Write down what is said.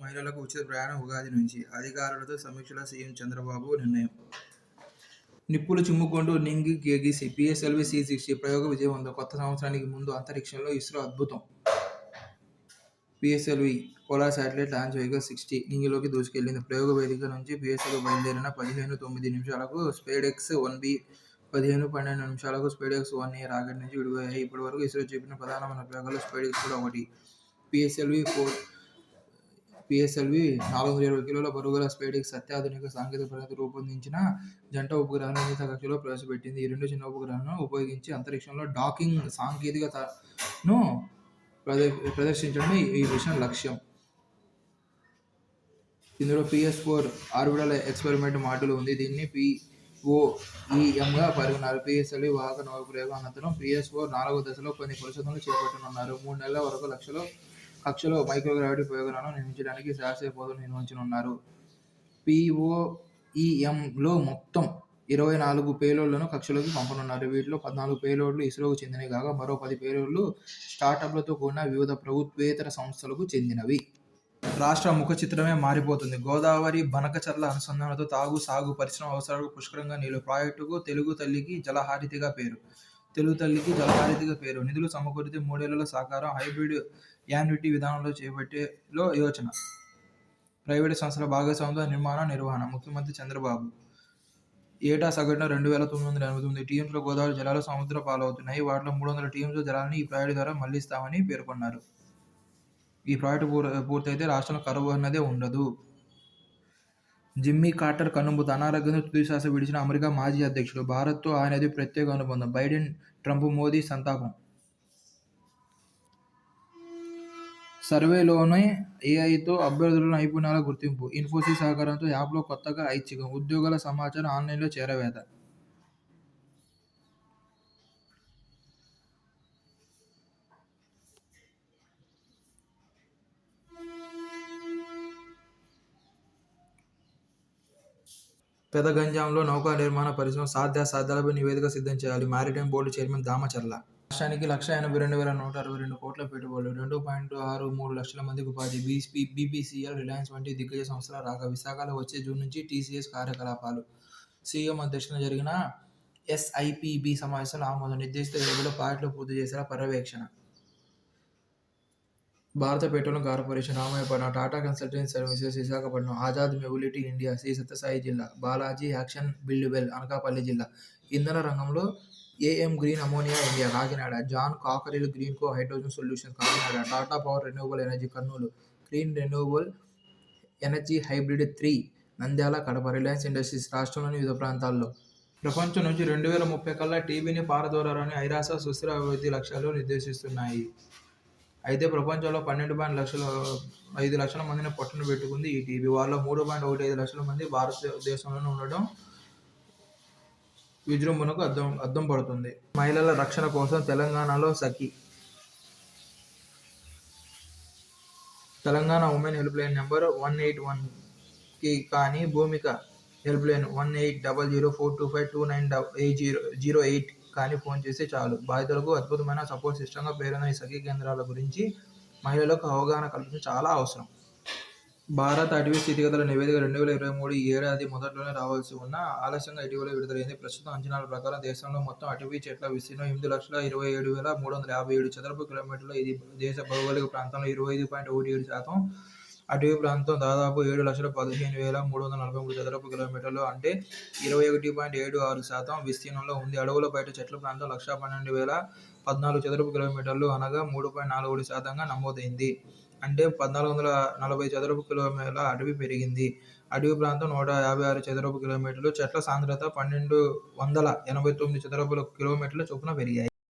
మహిళలకు ఉచిత ప్రయాణం ఉగాది నుంచి. అధికారులతో సమీక్షలో సీఎం చంద్రబాబు నిర్ణయం. నిప్పులు చిమ్ముకుంటూ నింగి గెగిసి పిఎస్ఎల్వి C-60 ప్రయోగ విజయవంతం. కొత్త సంవత్సరానికి ముందు అంతరిక్షంలో ఇస్రో అద్భుతం. PSLV polar satellite launch vehicle 60 నింగిలోకి దూసుకెళ్లింది. ప్రయోగ వేదిక నుంచి పిఎస్ఎల్వి బయలుదేరిన 15:09 space X-1B, 15:12 space X-1A rocket నుంచి విడుదలయ్యాయి. ఇప్పటివరకు ఇస్రో చేపట్టిన ప్రధానమైన ప్రయోగాల్లో స్పేస్ X కూడా ఒకటి. పిఎస్ఎల్వి 420 కిలోల బరువుగల స్పేస్ X అత్యాధునిక సాంకేతిక పరిజ్ఞానంతో రూపొందించిన జంట ఉపగ్రహాలను ఉన్నత కక్షలో ప్రవేశపెట్టింది. ఈ రెండు చిన్న ఉపగ్రహాలను ఉపయోగించి అంతరిక్షంలో డాకింగ్ సాంకేతికతను ప్రదర్శించడం ఈ మిషన్ లక్ష్యం. ఇందులో PS-4 ఆర్బిటల్ ఎక్స్పెరిమెంట్ మాడ్యూల్ ఉంది. దీన్ని POEMగా పరిగణిస్తున్నారు. పిఎస్ఎల్వి వాహక నౌక ప్రయోగం అనంతరం PS-4 4వ దశలో కొన్ని పరిశోధనలు చేపట్టనున్నారు. 3 నెలల వరకు కక్షలో మైక్రోగ్రావిటీ ప్రయోగాలను నిర్మించడానికి శాస్త్రీయ బోధనలు నిర్వహించనున్నారు. POEMలో మొత్తం 24 పేలోడ్లను కక్షలోకి పంపనున్నారు. వీటిలో 14 పేలోడ్లు ఇస్రోకు చెందినవి కాగా మరో 10 పేలోడ్లు స్టార్టప్లతో కూడిన వివిధ ప్రభుత్వేతర సంస్థలకు చెందినవి. రాష్ట్ర ముఖ చిత్రమే మారిపోతుంది. గోదావరి బనకచర్ల అనుసంధానంతో తాగు, సాగు, పరిశ్రమ అవసరాలకు పుష్కలంగా నీళ్లు. ప్రాజెక్టుకు తెలుగు తల్లికి జలహారతిగా పేరు. నిధులు సమకూరితే 3 ఏళ్లలో సాకారం. హైబ్రిడ్ యాన్యుటీ విధానంలో చేపట్టేలో యోచన. ప్రైవేటు సంస్థల భాగస్వామ్యంతో నిర్వహణ. ముఖ్యమంత్రి చంద్రబాబు. ఏటా సగటున 2,989 టీఎంసీల గోదావరి జలాలు సముద్ర పాలవుతున్నాయి. వాటిలో 300 టీఎంసీల జలాలను ఈ ప్రాజెక్టు ద్వారా మళ్లిస్తామని పేర్కొన్నారు. ఈ ప్రాజెక్టు పూర్తయితే రాష్ట్రంలో కరువు అన్నదే ఉండదు. జిమ్మీ కార్టర్ కన్నుమూత. అనారోగ్యంతో తుది శ్వాస విడిచిన అమెరికా మాజీ అధ్యక్షుడు. భారత్తో ఆయనది ప్రత్యేక అనుబంధం. బైడెన్, ట్రంప్, మోదీ సంతాపం. సర్వేలోనే ఏఐతో అభ్యర్థుల నైపుణ్యాల గుర్తింపు. ఇన్ఫోసిస్ సహకారంతో యాప్లో కొత్తగా ఐచ్ఛికం. ఉద్యోగాల సమాచారం ఆన్లైన్లో చేరవేత. పెదగంజాంలో నౌకా నిర్మాణ పరిశ్రమ సాధ్యాసాధ్యాలపై నివేదిక సిద్ధం చేయాలి. Maritime board chairman Damacharla. రాష్ట్రానికి 1,82,162 కోట్ల పెట్టుబడులు, 2.63 లక్షల మందికి ఉపాధి. BPCL, రిలయన్స్ వంటి దిగ్గజ సంస్థల రాక. విశాఖలో వచ్చే జూన్ నుంచి TCS కార్యకలాపాలు. సీఎం అధ్యక్షతన జరిగిన SIPB సమావేశంలో ఆమోదం. నిర్దేశిత వ్యవధిలో ప్రాజెక్టులు పూర్తి చేసేలా పర్యవేక్షణ. Bharat petroleum corporation Ramayapatnam, Tata consultancy services Visakhapatnam, Azad mobility India Sri Sathya Sai జిల్లా, బాలాజీ యాక్షన్ బిల్డ్-వెల్ అనకాపల్లి జిల్లా. ఇంధన రంగంలో AM green ammonia India Kakinada, John Cockerill Greenko hydrogen solutions Kakinada, Tata power renewable energy Kurnool, clean renewable energy hybrid 3 Nandyal, Kadapa. Reliance industries రాష్ట్రంలోని వివిధ ప్రాంతాల్లో. ప్రపంచం నుంచి 2030 కల్లా టీబీని పారదోలాలని ఐరాస సుస్థిర అభివృద్ధి లక్ష్యాలు నిర్దేశిస్తున్నాయి. అయితే ప్రపంచంలో 12.5 లక్షల మందిని పొట్టన పెట్టుకుంది ఈ టీబీ. వాళ్ళలో 3.15 లక్షల మంది భారతదేశంలోనే ఉండడం విజృంభణకు అద్దం పడుతుంది. మహిళల రక్షణ కోసం తెలంగాణలో Sakhi. Telangana women help line number 181కి కానీ భూమిక హెల్ప్ లైన్ 180042529808 కానీ ఫోన్ చేస్తే చాలు. బాధితులకు అద్భుతమైన సపోర్ట్ సిస్టమ్గా పేరున్న ఈ సఖీ కేంద్రాల గురించి మహిళలకు అవగాహన కల్పించడం చాలా అవసరం. భారత అటవీ స్థితిగతుల నివేదిక 2023 ఈ ఏడాది మొదట్లోనే రావాల్సి ఉన్నా ఆలస్యంగా ఇటీవల విడుదలైంది. ప్రస్తుతం అంచనాల ప్రకారం దేశంలో మొత్తం అటవీ చెట్ల విస్తీర్ణం 8,27,357 చదరపు కిలోమీటర్లు. ఇది దేశ భౌగోళిక ప్రాంతంలో 25.17%. అటవీ ప్రాంతం దాదాపు 7,15,343 చదరపు కిలోమీటర్లు, అంటే 21.76% విస్తీర్ణంలో ఉంది. అడవుల బయట చెట్ల ప్రాంతం 1,12,014 చదరపు కిలోమీటర్లు, అనగా 3.41%గా నమోదైంది. అంటే 1,440 చదరపు కిలోమీటర్ల అటవీ పెరిగింది. అటవీ ప్రాంతం 156 చదరపు కిలోమీటర్లు, చెట్ల సాంద్రత 1,289 చదరపు కిలోమీటర్ల చొప్పున పెరిగాయి.